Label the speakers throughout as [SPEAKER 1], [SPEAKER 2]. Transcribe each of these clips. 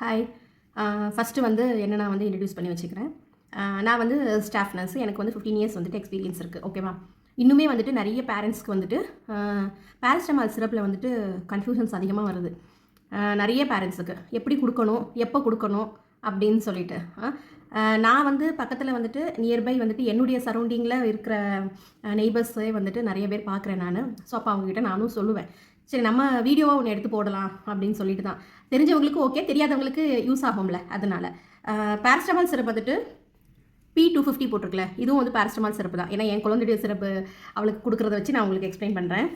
[SPEAKER 1] Hi. First வந்து என்ன நான் வந்து இன்ட்ரடியூஸ் பண்ணி வச்சுக்கிறேன். நான் வந்து ஸ்டாஃப் நர்ஸ். எனக்கு வந்து 15 இயர்ஸ் வந்துட்டு எக்ஸ்பீரியன்ஸ் இருக்குது. ஓகேவா? இன்னுமே வந்துட்டு நிறைய பேரண்ட்ஸ்க்கு வந்துட்டு பேராசிட்டமால் சிரப்பில் வந்துட்டு கன்ஃபியூஷன்ஸ் அதிகமாக வருது. நிறைய பேரண்ட்ஸுக்கு எப்படி கொடுக்கணும், எப்போ கொடுக்கணும் அப்படின்னு சொல்லிட்டு. நான் வந்து பக்கத்தில் வந்துட்டு நியர்பை வந்துட்டு என்னுடைய சரௌண்டிங்கில் இருக்கிற நெய்பர்ஸே வந்துட்டு நிறைய பேர் பார்க்குறேன் நான். ஸோ அப்போ அவங்ககிட்ட நானும் சொல்லுவேன், சரி நம்ம வீடியோவாக ஒன்று எடுத்து போடலாம் அப்படின்னு சொல்லிட்டு தான். தெரிஞ்சவங்களுக்கு ஓகே, தெரியாதவங்களுக்கு யூஸ் ஆகும்ல, அதனால். பேராசிட்டமால் சிரப் வந்துட்டு P250 போட்டிருக்கல, இதுவும் வந்து பேராசிட்டமால் சிரப்பு தான். ஏன்னா என் குழந்தைய சிரப்பு அவளுக்கு கொடுக்குறத வச்சு நான் உங்களுக்கு எக்ஸ்பிளைன் பண்ணுறேன்.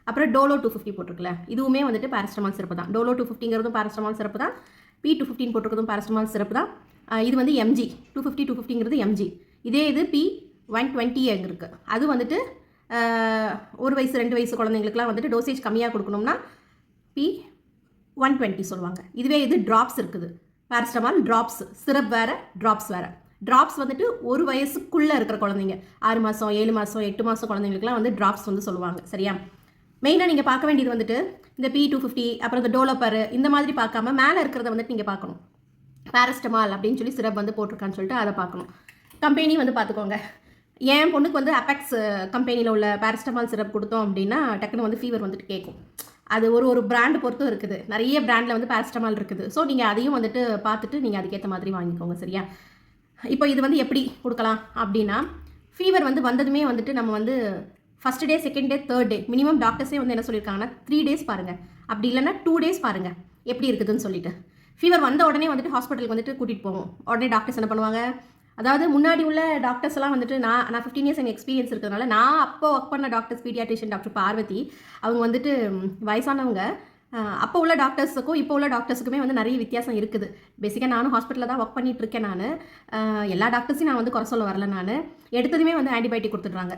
[SPEAKER 1] அப்புறம் டோலோ 250 போட்டிருக்கல, இதுவுமே வந்துட்டு பேராசிட்டமால் சிரப்பு தான். டோலோ 250ங்கிறதும் பேராசிட்டமால் சிரப்பு தான். P215 போட்டிருக்கிறதும் பேராசிட்டமால் சிரப்பு தான். இது வந்து MG 250 MG. இதே இது P120 எங்கே இருக்குது, அது வந்துட்டு 1 வயசு 2 வயசு குழந்தைங்களுக்குலாம் வந்துட்டு டோசேஜ் கம்மியாக கொடுக்கணும்னா P120 சொல்லுவாங்க. இதுவே இது ட்ராப்ஸ் இருக்குது, பேராசிட்டமால் ட்ராப்ஸ். சிரப் வேறு, ட்ராப்ஸ் வேறு. ட்ராப்ஸ் வந்துட்டு 1 வயசுக்குள்ளே இருக்கிற குழந்தைங்க, 6 மாதம் 7 மாதம் 8 மாதம் குழந்தைங்களுக்குலாம் வந்து ட்ராப்ஸ் வந்து சொல்லுவாங்க. சரியா? மெயினாக நீங்கள் பார்க்க வேண்டியது வந்துட்டு இந்த P250, அப்புறம் இந்த டோலோப்பர், இந்த மாதிரி பார்க்காம மேலே இருக்கிறத வந்துட்டு நீங்கள் பார்க்கணும். பேராசிட்டமால் அப்படின்னு சொல்லி சிரப் வந்து போட்டிருக்கான்னு சொல்லிட்டு அதை பார்க்கணும். கம்பெனி வந்து பார்த்துக்கோங்க. என் பொண்ணுக்கு வந்து அபெக்ஸ் கம்பெனியில் உள்ள பேராசிட்டமால் சிரப் கொடுத்தோம் அப்படின்னா டக்குன்னு வந்து ஃபீவர் வந்துட்டு கேட்கும். அது ஒரு பிராண்டு பொறுத்தும் இருக்குது. நிறைய பிராண்டில் வந்து பேராசிட்டமால் இருக்குது. ஸோ நீங்கள் அதையும் வந்துட்டு பார்த்துட்டு நீங்கள் அதுக்கேற்ற மாதிரி வாங்கிக்கோங்க. சரியா? இப்போ இது வந்து எப்படி கொடுக்கலாம் அப்படின்னா, ஃபீவர் வந்து வந்ததுமே வந்துட்டு நம்ம வந்து first day, second day, third day minimum டாக்டர்ஸே வந்து என்ன சொல்லியிருக்காங்கன்னா 3 டேஸ் பாருங்கள், அப்படி இல்லைன்னா 2 டேஸ் பாருங்கள் எப்படி இருக்குதுன்னு சொல்லிட்டு. ஃபீவர் வந்த உடனே வந்துட்டு ஹாஸ்பிட்டலுக்கு வந்துட்டு கூட்டிகிட்டு போவோம். உடனே டாக்டர்ஸ் என்ன பண்ணுவாங்க, அதாவது முன்னாடி உள்ள டாக்டர்ஸ் எல்லாம் வந்துட்டு நான் 15 இயர்ஸ் எனக்கு எக்ஸ்பீரியன்ஸ் இருக்கிறதுனால நான் அப்போ ஒர்க் பண்ண டாக்டர்ஸ், பீடியாட்ரிஷியன் டாக்டர் பார்வதி, அவங்க வந்துட்டு வயசானவங்க. அப்போ உள்ள டாக்டர்ஸுக்கும் இப்போ உள்ள டாக்டர்ஸுக்குமே வந்து நிறைய வித்தியாசம் இருக்குது. பேசிக்காக நானும் ஹாஸ்பிட்டலில் தான் ஒர்க் பண்ணிட்டு இருக்கேன். நான் எல்லா டாக்டர்ஸையும் நான் வந்து குறை சொல்ல வரல. நான் எடுத்ததுமே வந்து ஆன்டிபயோட்டிக் கொடுத்துட்றாங்க.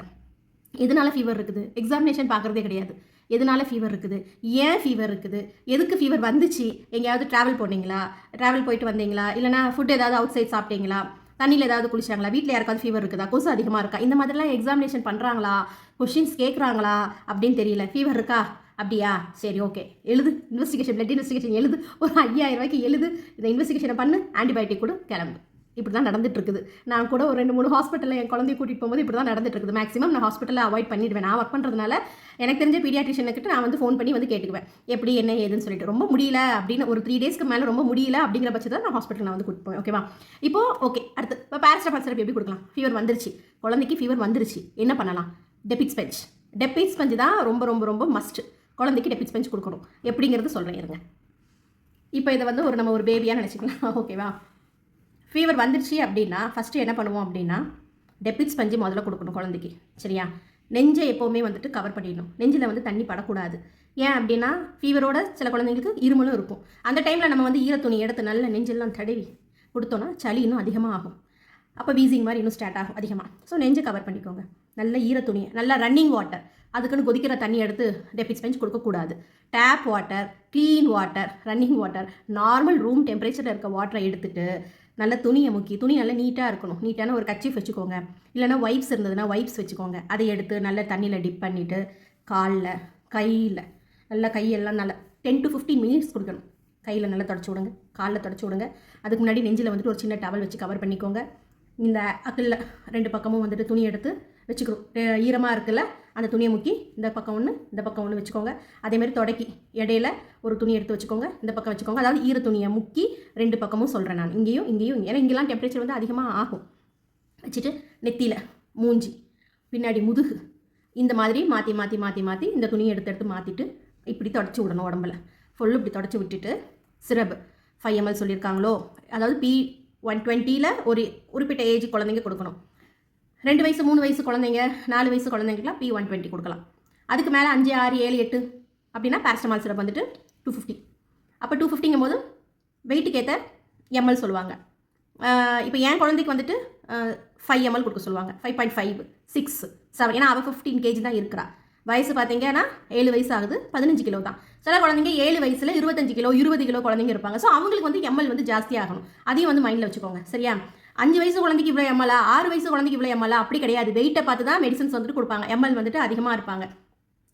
[SPEAKER 1] எதனால ஃபீவர் இருக்குது, எக்ஸாமினேஷன் பார்க்குறதே கிடையாது. எதனால ஃபீவர் இருக்குது, ஏன் ஃபீவர் இருக்குது, எதுக்கு ஃபீவர் வந்துச்சு, எங்கேயாவது ட்ராவல் போனீங்களா, ட்ராவல் போயிட்டு வந்தீங்களா, இல்லைனா ஃபுட் ஏதாவது அவுட் சைட் சாப்பிட்டீங்களா, தண்ணியில் ஏதாவது குளிச்சாங்களா, வீட்டில் யாருக்காவது ஃபீவர் இருக்குதா, கொசு அதிகமாக இருக்கா, இந்த மாதிரிலாம் எக்ஸாமினேஷன் பண்ணுறாங்களா, கொஷின்ஸ் கேட்குறாங்களா அப்படின்னு தெரியல. ஃபீவர் இருக்கா, அப்படியா, சரி ஓகே, எழுது, இன்வெஸ்டிகேஷன், பிளட் இன்வெஸ்டிகேஷன் எழுது, ஒரு 5000 ரூபாய்க்கு எழுது, இந்த இன்வெஸ்டிகேஷனை பண்ணு, ஆன்டிபயோட்டிக் கூட கிளம்பு. இப்படி தான் நடந்துட்டு இருக்குது. நான் கூட ஒரு 2-3 ஹாஸ்பிட்டலில் என் குழந்தைய கூட்டிகிட்டு போகும்போது இப்படி தான் நடந்துட்டு இருக்குது. மேக்ஸிமம் நான் ஹாஸ்பிட்டலில் அவாய்ட் பண்ணிடுவேன். நான் ஒர்க் பண்ணுறதுனால எனக்கு தெரிஞ்ச பீடியாட்ரிஷியனுக்கிட்ட நான் வந்து ஃபோன் பண்ணி வந்து கேட்டுக்குவேன், எப்படி என்ன ஏதுன்னு சொல்லிட்டு. ரொம்ப முடியல அப்படின்னு ஒரு 3 டேஸ்க்கு மேலே ரொம்ப முடியல அப்படிங்கிற பட்சத்தில் நான் ஹாஸ்பிட்டல் நான் வந்து கூட்டிட்டு போவேன். ஓகேவா? இப்போ ஓகே, அடுத்து இப்போ பேராசிட்டமால் சிரப் எப்படி கொடுக்கலாம்? ஃபீவர் வந்துருச்சு, குழந்தைக்கு ஃபீவர் வந்துருச்சு, என்ன பண்ணலாம்? Debit sponge. டெபிட் ஸ்பெஞ்ச் தான் ரொம்ப ரொம்ப ரொம்ப மஸ்ட். குழந்தைக்கு டெபிட் ஸ்பெஞ்ச் கொடுக்கணும். எப்படிங்கிறது சொல்கிறேன் இருங்க. இப்போ இதை வந்து நம்ம ஒரு பேபியாக நினச்சிக்கலாம். ஓகேவா? ஃபீவர் வந்துருச்சு அப்படின்னா ஃபஸ்ட்டு என்ன பண்ணுவோம் அப்படின்னா, டெபிட் ஸ்பஞ்சு முதல்ல கொடுக்கணும் குழந்தைக்கு. சரியா? நெஞ்சை எப்போவுமே வந்துட்டு கவர் பண்ணிடணும். நெஞ்சில் வந்து தண்ணி படக்கூடாது. ஏன் அப்படின்னா ஃபீவரோட சில குழந்தைங்களுக்கு இருமலும் இருக்கும். அந்த டைமில் நம்ம வந்து ஈரத்துணி எடுத்து நல்ல நெஞ்செல்லாம் தடவி கொடுத்தோன்னா சளி இன்னும் அதிகமாக ஆகும். அப்போ வீசிங் மாதிரி இன்னும் ஸ்டார்ட் ஆகும் அதிகமாக. ஸோ நெஞ்சை கவர் பண்ணிக்கோங்க. நல்ல ஈரத்துணி, நல்லா ரன்னிங் வாட்டர், அதுக்குன்னு கொதிக்கிற தண்ணி எடுத்து டெபிட் ஸ்பெஞ்ச் கொடுக்கக்கூடாது. Tap water, clean water, running water, normal room டெம்பரேச்சரில் இருக்க வாட்டரை எடுத்துகிட்டு நல்ல துணியை முக்கி, துணி நல்லா நீட்டாக இருக்கணும். நீட்டான ஒரு கர்ச்சீஃப் வச்சுக்கோங்க, இல்லைனா வைப்ஸ் இருந்ததுன்னா வைப்ஸ் வச்சுக்கோங்க. அதை எடுத்து நல்ல தண்ணியில் டிப் பண்ணிவிட்டு காலில், கையில், நல்லா கையெல்லாம் நல்லா 10 to 15 மினிட்ஸ் கொடுக்கணும். கையில் நல்லா தொடச்சி விடுங்க, காலில் தொடச்சி விடுங்க. அதுக்கு முன்னாடி நெஞ்சில் வந்துட்டு ஒரு சின்ன டவல் வச்சு கவர் பண்ணிக்கோங்க. இந்த அக்கில் 2 பக்கமும் வந்துட்டு துணி எடுத்து வச்சுக்கிறோம். ஈரமாக இருக்குல்ல, அந்த துணியை முக்கி இந்த பக்கம் ஒன்று, இந்த பக்கம் ஒன்று வச்சுக்கோங்க. அதேமாதிரி தொடக்கி இடையில ஒரு துணி எடுத்து வச்சுக்கோங்க, இந்த பக்கம் வச்சுக்கோங்க. அதாவது ஈர துணியை முக்கி 2 பக்கமும் சொல்கிறேன் நான், இங்கேயும் இங்கேயும். ஏன்னா இங்கெல்லாம் டெம்பரேச்சர் வந்து அதிகமாக ஆகும். வச்சுட்டு நெத்தியில், மூஞ்சி, பின்னாடி முதுகு, இந்த மாதிரி மாற்றி மாற்றி மாற்றி மாற்றி இந்த துணியை எடுத்து மாற்றிட்டு இப்படி தொடச்சி விடணும். உடம்புல ஃபுல்லு இப்படி தொடச்சி விட்டுட்டு சிரப் 5 ml சொல்லியிருக்காங்களோ, அதாவது P120ல் ஒரு குறிப்பிட்ட ஏஜ் குழந்தைங்க கொடுக்கணும். 2 வயசு 3 வயசு குழந்தைங்க, 4 வயசு குழந்தைங்களுக்குலாம் P120 கொடுக்கலாம். அதுக்கு மேலே 5 6 7 8 அப்படின்னா பேராசிட்டமால் சிரப் வந்துட்டு 250. அப்போ 250ங்கும் போது வெயிட்டுக்கு ஏற்ற எம்எல் சொல்லுவாங்க. இப்போ என் குழந்தைக்கு வந்துட்டு 5 ml கொடுக்க சொல்லுவாங்க. 5.5 6 7, ஏன்னா அவள் 15 kg தான் இருக்கிறா. வயசு பார்த்தீங்கன்னா 7 வயசு ஆகுது, 15 கிலோ தான். சில குழந்தைங்க 7 வயசில் 25 கிலோ 20 கிலோ குழந்தைங்க இருப்பாங்க. ஸோ அவங்களுக்கு வந்து எம்எல் வந்து ஜாஸ்தியாகணும். அதையும் வந்து மைண்டில் வச்சுக்கோங்க. சரியா? 5 வயசு குழந்தைக்கு இவ்வளோ எம்எல்ஆ, 6 வயசு குழந்தைக்கு இவ்வளோ எம்எல்ஆ அப்படி கிடையாது. வெயிட்டை பார்த்து தான் மெடிசன்ஸ் வந்துட்டு கொடுப்பாங்க. எம்எல் வந்துட்டு அதிகமாக இருப்பாங்க.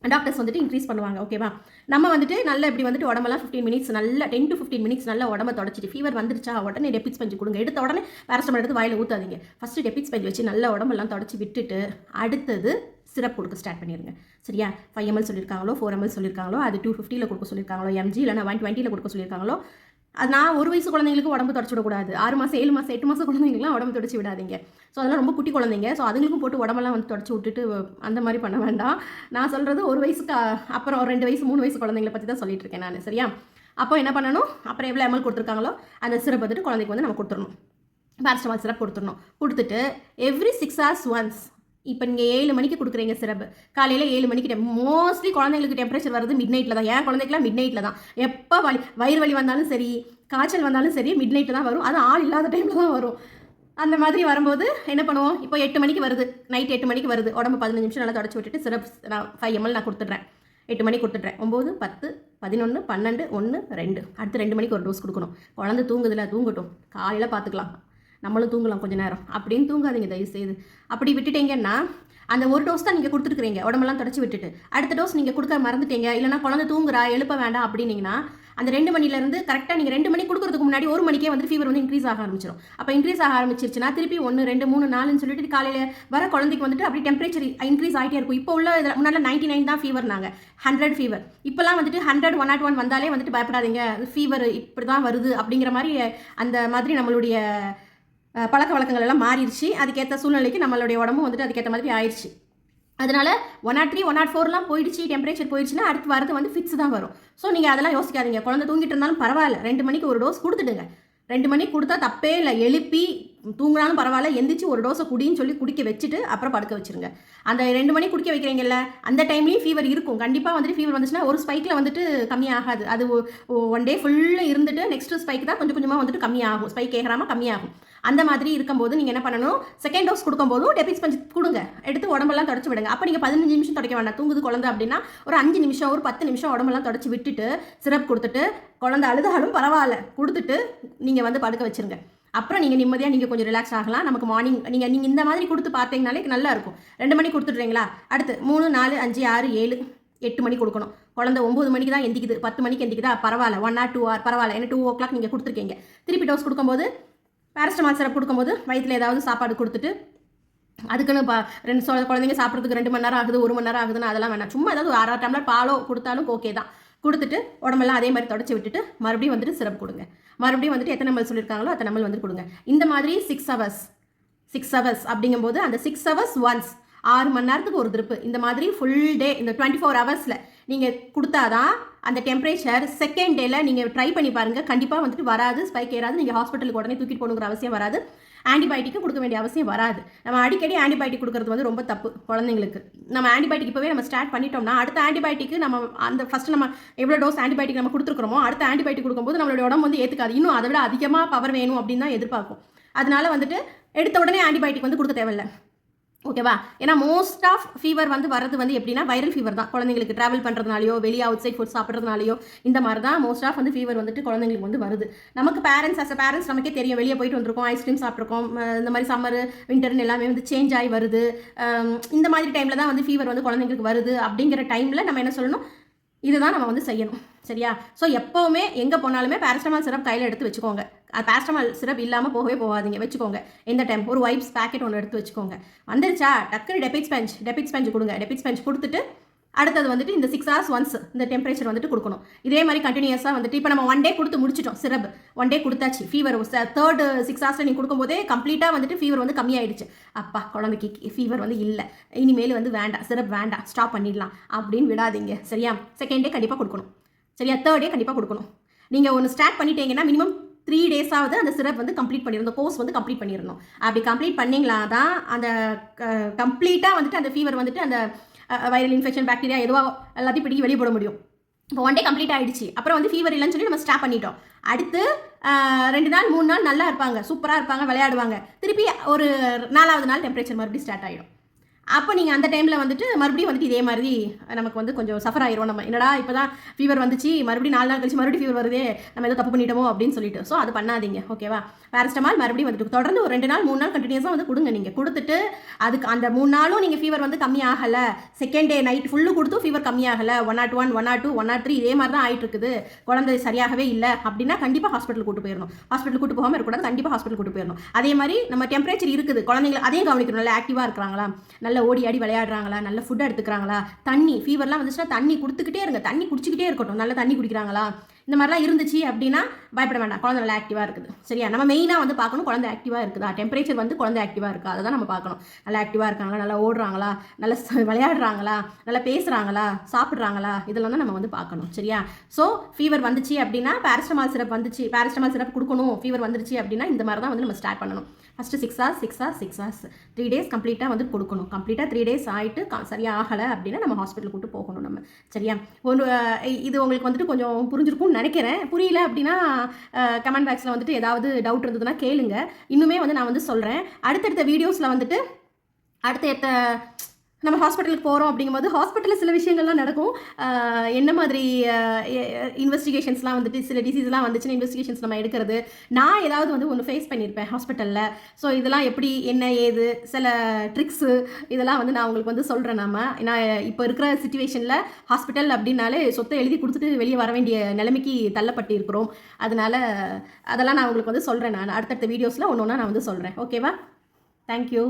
[SPEAKER 1] டாக்டர்ஸ் வந்துட்டு இன்க்ரீஸ் பண்ணுவாங்க. ஓகேவா? நம்ம வந்துட்டு நல்லா இப்படி வந்துட்டு உடம்பெல்லாம் 15 மினிட்ஸ் நல்லா 10 to 15 மினிட்ஸ் நல்லா உடம்ப தொடச்சிட்டு ஃபீவர் வந்துருச்சா உடனே டெபிட் ஸ்பஞ்ச் கொடுங்க. எடுத்த உடனே பேராசிட்டமால் எடுத்து வாயில் ஊற்றாதீங்க. ஃபஸ்ட்டு டெபிட் ஸ்பஞ்ச் வச்சு நல்லா உடம்பெல்லாம் தொடச்சி விட்டுட்டு அடுத்தது சிரப் கொடுக்க ஸ்டார்ட் பண்ணிடுங்க. சரியா? 5 ml சொல்லியிருக்காங்களோ 4 ml சொல்லியிருக்காங்களோ அது 250 கொடுக்க சொல்லியிருக்காங்களோ mg இல்லைனா 120 கொடுக்க சொல்லியிருக்காங்களோ அது நான் 1 வயசு குழந்தைங்களுக்கு உடம்பு தொடச்சி விடக்கூடாது. 6 மாதம் 7 மாதம் 8 மாதம் குழந்தைங்களுக்குலாம் உடம்பு தொடச்சி விடாதீங்க. ஸோ அதெல்லாம் ரொம்ப குட்டி குழந்தைங்க. ஸோ அதுங்களுக்கும் போட்டு உடம்பெல்லாம் வந்து தொடச்சி விட்டுட்டு அந்த மாதிரி பண்ண வேண்டாம். நான் சொல்கிறது 1 வயசுக்கு அப்புறம் 2 வயசு 3 வயசு குழந்தைங்களை பற்றி தான் சொல்லிட்டு இருக்கேன் நான். சரியா? அப்போ என்ன பண்ணணும், அப்புறம் எவ்வளோ ml கொடுத்துருக்காங்களோ அந்த சிரப் வந்துட்டு குழந்தைக்கு வந்து நம்ம கொடுத்துடணும். பேராசிட்டமால் சிரப் கொடுத்துடணும். கொடுத்துட்டு எவ்ரி 6 hours ஒன்ஸ், இப்போ நீங்கள் 7 மணிக்கு கொடுக்குறீங்க சிரப்பு, காலையில் 7 மணிக்கு மோஸ்ட்லி குழந்தைங்களுக்கு டெம்பரேச்சர் வருது மிட் நைட்டில் தான். ஏன் குழந்தைக்குலாம் மிட் நைட்டில் தான். எப்போ வயிறு வலி வந்தாலும் சரி, காய்ச்சல் வந்தாலும் சரி, மிட் நைட்டில் தான் வரும். அது ஆள் இல்லாத டைமில் தான் வரும். அந்த மாதிரி வரும்போது என்ன பண்ணுவோம், இப்போ 8 மணிக்கு வருது, நைட் 8 மணிக்கு வருது, உடம்பு 15 நிமிஷம் நல்லா தொடச்சி விட்டுட்டு சிரப் நான் 5 ml நான் கொடுத்துட்றேன். 8 மணிக்கு கொடுத்துட்றேன். 9, 10, 11, 12, 1, 2 அடுத்து 2 மணிக்கு ஒரு டோஸ் கொடுக்கணும். குழந்தை தூங்குதில்ல, தூங்கட்டும், காலையில் பார்த்துக்கலாம், நம்மளும் தூங்கலாம் கொஞ்சம் நேரம் அப்படின்னு தூங்காதீங்க தயவுசெய்து. அப்படி விட்டுட்டீங்கன்னா அந்த ஒரு டோஸ் தான் நீங்கள் கொடுத்துருக்குறீங்க உடம்பெல்லாம் தொடச்சி விட்டுட்டு, அடுத்த டோஸ் நீங்கள் கொடுக்க மறந்துட்டீங்க, இல்லைனா குழந்தை தூங்குறா எழுப்ப வேண்டாம் அப்படின்னீங்கன்னா அந்த 2 மணிலேருந்து கரெக்டாக நீங்கள் 2 மணிக்கு கொடுக்குறதுக்கு முன்னாடி 1 மணிக்கே வந்து ஃபீவர் வந்து இன்க்ரீஸ் ஆக ஆரம்பிச்சிடும். அப்போ இன்க்ரீஸ் ஆக ஆரம்பிச்சிருச்சுன்னா திருப்பி 1, 2, 3, 4ன்னு சொல்லிட்டு காலையில் வர குழந்தைக்கு வந்துட்டு அப்படி டெம்பரேச்சர் இன்க்ரீஸ் ஆகிட்டே இருக்கும். இப்போ உள்ள இதில் முன்னாடி 99 தான் ஃபீவர், நாங்கள் 100 ஃபீவர். இப்போலாம் வந்துட்டு 100, 101 வந்தாலே வந்துட்டு பயப்படாதீங்க, ஃபீவர் இப்படி தான் வருது அப்படிங்கிற மாதிரி அந்த மாதிரி நம்மளுடைய பழக்க வழக்கங்கள் எல்லாம் மாறிடுச்சு. அதுக்கேற்ற சூழ்நிலைக்கு நம்மளுடைய உடம்பும் வந்துட்டு அதுக்கேற்ற மாதிரி ஆயிடுச்சு. அதனால் 103, 104லாம் போயிடுச்சு, டெம்பரேச்சர் போயிடுச்சுன்னா அடுத்து வரது வந்து ஃபிக்ஸ் தான் வரும். ஸோ நீங்கள் அதெல்லாம் யோசிக்காதீங்க. குழந்தை தூங்கிட்டு இருந்தாலும் பரவாயில்ல, 2 மணிக்கு ஒரு டோஸ் கொடுத்துடுங்க. 2 மணிக்கு கொடுத்தா தப்பே இல்லை. எழுப்பி தூங்கினாலும் பரவாயில்ல, எந்திரிச்சு ஒரு டோஸை குடின்னு சொல்லி குடிக்க வச்சுட்டு அப்புறம் படுக்க வச்சுருங்க. அந்த 2 மணிக்கு குடிக்க வைக்கிறீங்கல்ல, அந்த டைம்லேயும் ஃபீவர் இருக்கும். கண்டிப்பாக வந்துட்டு ஃபீவர் வந்துச்சுன்னா ஒரு ஸ்பைக்கில் வந்துட்டு கம்மியாகாது. அது 1 டே ஃபுல்லாக இருந்துட்டு நெக்ஸ்ட் ஸ்பைக் தான் கொஞ்சம் கொஞ்சமாக வந்துட்டு கம்மியாகும். ஸ்பைக் ஏறாமல் கம்மியாகும். அந்த மாதிரி இருக்கும்போது நீங்கள் என்ன பண்ணணும், செகண்ட் டோஸ் கொடுக்கும்போதும் டெபிட் ஸ்பஞ்ச் கொடுங்க, எடுத்து உடம்பெல்லாம் தொடச்சி விடுங்க. அப்போ நீங்கள் 15 நிமிஷம் தொடக்க வேண்டாம். தூங்குது குழந்தை அப்படின்னா ஒரு 5 நிமிஷம், ஒரு 10 நிமிஷம் உடம்பெல்லாம் தொடச்சி விட்டுட்டு சிரப் கொடுத்துட்டு குழந்தை அழுதாலும் பரவாயில்ல கொடுத்துட்டு நீங்கள் வந்து படுக்க வச்சுருங்க. அப்புறம் நீங்கள் நிம்மதியாக நீங்கள் கொஞ்சம் ரிலாக்ஸ் ஆகலாம். நமக்கு மார்னிங் நீங்கள் இந்த மாதிரி கொடுத்து பார்த்தீங்கனாலே நல்லா இருக்கும். 2 மணிக்கு கொடுத்துட்றீங்களா, அடுத்து 3, 4, 5, 6, 7, 8 மணிக்கு கொடுக்கணும். குழந்தை 9 மணிக்கு தான் எந்திக்குது, 10 மணிக்கு எந்திக்குதா பரவாயில்ல, 1 or 2 hour பரவாயில்ல, ஏன்னா 2 o'clock நீங்கள் கொடுத்துருக்கீங்க. திருப்பி டோஸ் கொடுக்கும்போது பேராசிட்டமால் சிரப் கொடுக்கும்போது வயிற்றில் ஏதாவது சாப்பாடு கொடுத்துட்டு அதுக்குன்னு 2 குழந்தைங்க சாப்பிட்றதுக்கு 2 மணி நேரம் ஆகுது, 1 மணி நேரம் ஆகுதுன்னு அதெல்லாம் வேணாம். சும்மா ஏதாவது ஒரு 1/2 டம்ளர் பாலோ கொடுத்தாலும் ஓகே தான். கொடுத்துட்டு உடம்பெல்லாம் அதே மாதிரி தொடச்சி விட்டுட்டு மறுபடியும் வந்துட்டு சிரப் கொடுங்க. மறுபடியும் வந்துட்டு எத்தனை ml சொல்லியிருக்காங்களோ அத்தனை ml வந்து கொடுங்க. இந்த மாதிரி 6 hours அப்படிங்கும்போது அந்த 6 hours ஒன்ஸ், 6 மணி நேரத்துக்கு ஒரு திருப்பு, இந்த மாதிரி ஃபுல் டே இந்த 24 hours நீங்கள் கொடுத்தாதான் அந்த டெம்பரேச்சர் செகண்ட் டேல நீங்கள் ட்ரை பண்ணி பாருங்கள், கண்டிப்பாக வந்துட்டு வராது, ஸ்பைக் ஏறாது. நீங்கள் ஹாஸ்பிட்டலுக்கு உடனே தூக்கிட்டு போகணுங்கிற அவசியம் வராது. ஆன்டிபயோட்டிக்கும் கொடுக்க வேண்டிய அவசியம் வராது. நம்ம அடிக்கடி ஆன்டிபயோட்டிக் கொடுக்கறது வந்து ரொம்ப தப்பு குழந்தைங்களுக்கு. நம்ம ஆன்டிபயோட்டிக் இப்போவே நம்ம ஸ்டார்ட் பண்ணிட்டோம்னா அடுத்த ஆன்டிபயோட்டிக்கு நம்ம அந்த ஃபஸ்ட்டு நம்ம எவ்வளோ டோஸ் ஆன்டிபயோட்டிக் நம்ம கொடுத்துருக்குறோமோ அடுத்த ஆன்டிபயோட்டிக் கொடுக்கும்போது நம்மளோட உடம்பு வந்து ஏற்றுக்காது. இன்னும் அதை விட அதிகமாக பவர் வேணும் அப்படின்னு தான் எதிர்பார்க்கும். அதனால வந்துட்டு எடுத்த உடனே ஆன்டிபயோட்டிக் வந்து கொடுக்க தேவையில்லை. ஓகேவா? ஏன்னா மோஸ்ட் ஆஃப் ஃபீவர் வந்து வரது வந்து எப்படின்னா வைரல் ஃபீவர் தான். குழந்தைங்களுக்கு ட்ராவல் பண்ணுறதுனாலையோ வெளியே அவுட் சைட் ஃபுட் சாப்பிட்றதுனாலையோ இந்த மாதிரி தான் மோஸ்ட் ஆஃப் வந்து ஃபீவர் வந்துட்டு குழந்தைங்களுக்கு வந்து வருது. நமக்கு பேரண்ட்ஸ் நமக்கே தெரியும், வெளியே போயிட்டு வந்திருக்கோம், ஐஸ்கிரீம் சாப்பிட்ருக்கோம், இந்த மாதிரி சம்மர் விண்டர்னு எல்லாமே வந்து சேஞ்ச் ஆகி வருது. இந்த மாதிரி டைமில் தான் வந்து ஃபீவர் வந்து குழந்தைங்களுக்கு வருது. அப்படிங்கிற டைமில் நம்ம என்ன சொல்லணும், இதுதான் நம்ம வந்து செய்யணும். சரியா? ஸோ எப்போவுமே எங்கே போனாலுமே பேராசிட்டமால் சிரப் கையில் எடுத்து வச்சுக்கோங்க. பேராசிட்டமால் சிரப் இல்லாமல் போகவே போகாதீங்க, வச்சுக்கோங்க. எந்த டைம் ஒரு வைப்ஸ் பேக்கெட் ஒன்று எடுத்து வச்சுக்கோங்க. வந்துருச்சா டக்குனு டெபிட் ஸ்பஞ்ச் கொடுங்க. டெபிட் ஸ்பஞ்ச் கொடுத்துட்டு அடுத்தது வந்துட்டு இந்த 6 hours ஒன்ஸ் இந்த டெம்பரேச்சர் வந்துட்டு கொடுக்கணும். இதே மாதிரி கண்டினியூஸாக வந்துட்டு இப்போ நம்ம 1 day கொடுத்து முடிச்சிட்டோம். சிரப் 1 day கொடுத்தாச்சு. ஃபீவர் 3rd 6 hours நீங்கள் கொடுக்கும்போதே கம்ப்ளீட்டாக வந்துட்டு ஃபீவர் வந்து கம்மியாயிடுச்சு. அப்பா குழந்தைக்கு ஃபீவர் வந்து இல்லை, இனிமேல் வந்து வேண்டாம், சிரப் வேண்டாம், ஸ்டாப் பண்ணிடலாம் அப்படின்னு விடாதீங்க. சரியா? செகண்ட் டே கண்டிப்பாக கொடுக்கணும். சரியா? 3rd day கண்டிப்பாக கொடுக்கணும். நீங்கள் ஒன்று ஸ்டார்ட் பண்ணிட்டீங்கன்னா மினிமம் 3 days-ஆவது அந்த சிரப் வந்து கம்ப்ளீட் பண்ணிடணும், கோர்ஸ் வந்து கம்ப்ளீட் பண்ணிடணும். அப்படி கம்ப்ளீட் பண்ணிங்களா தான் அந்த கம்ப்ளீட்டாக வந்துட்டு அந்த ஃபீவர் வந்துட்டு அந்த வைரல் இன்ஃபெக்ஷன் பாக்டீரியா எதுவாக எல்லாத்தையும் பிடிக்கி வெளியே போட முடியும். இப்போ 1 day கம்ப்ளீட் ஆகிடுச்சு, அப்புறம் வந்து ஃபீவர் இல்லைன்னு சொல்லி நம்ம ஸ்டாப் பண்ணிட்டோம். அடுத்து 2 நாள் 3 நாள் நல்லா இருப்பாங்க, சூப்பராக இருப்பாங்க, விளையாடுவாங்க. திருப்பி ஒரு 4வது நாள் டெம்பரேச்சர் மறுபடியும் ஸ்டார்ட் ஆகிடும். அப்போ நீங்கள் அந்த டைமில் வந்துட்டு மறுபடியும் வந்துட்டு இதே மாதிரி நமக்கு வந்து கொஞ்சம் சஃபர் ஆயிரும். நம்ம என்னடா இப்போ தான் ஃபீவர் வந்துச்சு, மறுபடியும் 4 நாள் கழிச்சு மறுபடியும் ஃபீவர் வருதே, நம்ம ஏதோ தப்பு பண்ணிட்டோமோ அப்படின்னு சொல்லிட்டு. ஸோ அது பண்ணாதீங்க, ஓகேவா? பேரஸ்டமால் மறுபடியும் வந்துட்டு தொடர்ந்து ஒரு 2 நாள் 3 நாள் கண்டினியூஸாக வந்து கொடுங்க. நீங்கள் கொடுத்துட்டு அதுக்கு அந்த 3 நாளும் நீங்கள் ஃபீவர் வந்து கம்மியாகலை, செகண்ட் டே நைட் ஃபுல்லு கொடுத்தும் ஃபீவர் கம்மியாகலை, 101 102 103 இதே மாதிரி தான் ஆகிட்டு இருக்குது, குழந்தை சரியாகவே இல்லை அப்படின்னா கண்டிப்பாக ஹாஸ்பிட்டல் கூட்டு போயிடணும். ஹாஸ்பிட்டல் கூட்டு போகாமல் இருக்கக்கூடாது, கண்டிப்பாக ஹாஸ்பிட்டல் கூட்டு போயிடணும். அதே மாதிரி நம்ம டெம்பரேச்சர் இருக்குது, குழந்தைங்களை அதையும் கவனிக்கணும். நல்லா ஆக்டிவாக இருக்கிறாங்களா, நல்ல ஓடி ஆடி விளையாடுறாங்களா, நல்ல ஃபுட் எடுத்துக்கிறாங்களா, தண்ணி ஃபீவர்லாம் வந்துச்சுன்னா தண்ணி கொடுத்துக்கிட்டே இருங்க, தண்ணி குடிச்சிக்கிட்டே இருக்கட்டும், நல்ல தண்ணி குடிக்கிறாங்களா, இந்த மாதிரிலாம் இருந்துச்சு அப்படின்னா பயப்பட வேண்டாம், குழந்தை நல்லா ஆக்டிவாக இருக்குது. சரியா? நம்ம மெயினாக வந்து பார்க்கணும் குழந்தை ஆக்டிவாக இருக்குதா, டெம்பரேச்சர் வந்து குழந்தை ஆக்டிவாக இருக்கா, அதை தான் நம்ம பார்க்கணும். நல்லா ஆக்டிவாக இருக்காங்களா, நல்லா ஓடுறாங்களா, நல்லா விளையாடுறாங்களா, நல்லா பேசுகிறாங்களா, சாப்பிட்றாங்களா, இதெல்லாம் தான் நம்ம வந்து பார்க்கணும். சரியா? ஸோ ஃபீவர் வந்துச்சு அப்படின்னா பேரஸ்டமால் சிரப் வந்துச்சு, பேரஸ்டமால் சிரப் கொடுக்கணும். ஃபீவர் வந்துருச்சு அப்படின்னா இந்த மாதிரி தான் வந்து நம்ம ஸ்டார்ட் பண்ணணும். ஃபஸ்ட்டு 6 hours 3 days கம்ப்ளீட்டாக வந்து கொடுக்கணும். கம்ப்ளீட்டாக 3 days ஆகிட்டு சரியாக ஆகலை அப்படின்னா நம்ம ஹாஸ்பிட்டல் கூட்டு போகணும் நம்ம. சரியா? இது உங்களுக்கு வந்துட்டு கொஞ்சம் புரிஞ்சிருக்கும்னு நினைக்கிறேன். புரியல அப்படின்னா கமெண்ட் பாக்ஸில் வந்துட்டு ஏதாவது டவுட் இருந்ததுன்னா கேளுங்க. இன்னுமே வந்து நான் வந்து சொல்கிறேன். அடுத்தடுத்த வீடியோஸில் வந்துட்டு அடுத்த நம்ம ஹாஸ்பிட்டலுக்கு போகிறோம் அப்படிங்கும்போது ஹாஸ்பிட்டலில் சில விஷயங்கள்லாம் நடக்கும். என்ன மாதிரி இன்வெஸ்டிகேஷன்ஸ்லாம் வந்துட்டு சில டிசீஸ்லாம் வந்துச்சுன்னா இன்வெஸ்டிகேஷன்ஸ் நம்ம எடுக்கிறது, நான் ஏதாவது வந்து ஒன்று ஃபேஸ் பண்ணியிருப்பேன் ஹாஸ்பிட்டலில். ஸோ இதெல்லாம் எப்படி என்ன ஏது சில ட்ரிக்ஸு இதெல்லாம் வந்து நான் உங்களுக்கு வந்து சொல்கிறேன். நான் இப்போ இருக்கிற சிச்சுவேஷனில் ஹாஸ்பிட்டல் அப்படின்னாலே சொத்தை எழுதி கொடுத்துட்டு வெளியே வர வேண்டிய நிலைமைக்கு தள்ளப்பட்டு இருக்கிறோம். அதனால் அதெல்லாம் நான் உங்களுக்கு வந்து சொல்கிறேன். நான் அடுத்தடுத்த வீடியோஸில் ஒன்று ஒன்றா நான் வந்து சொல்கிறேன். ஓகேவா? தேங்க்யூ.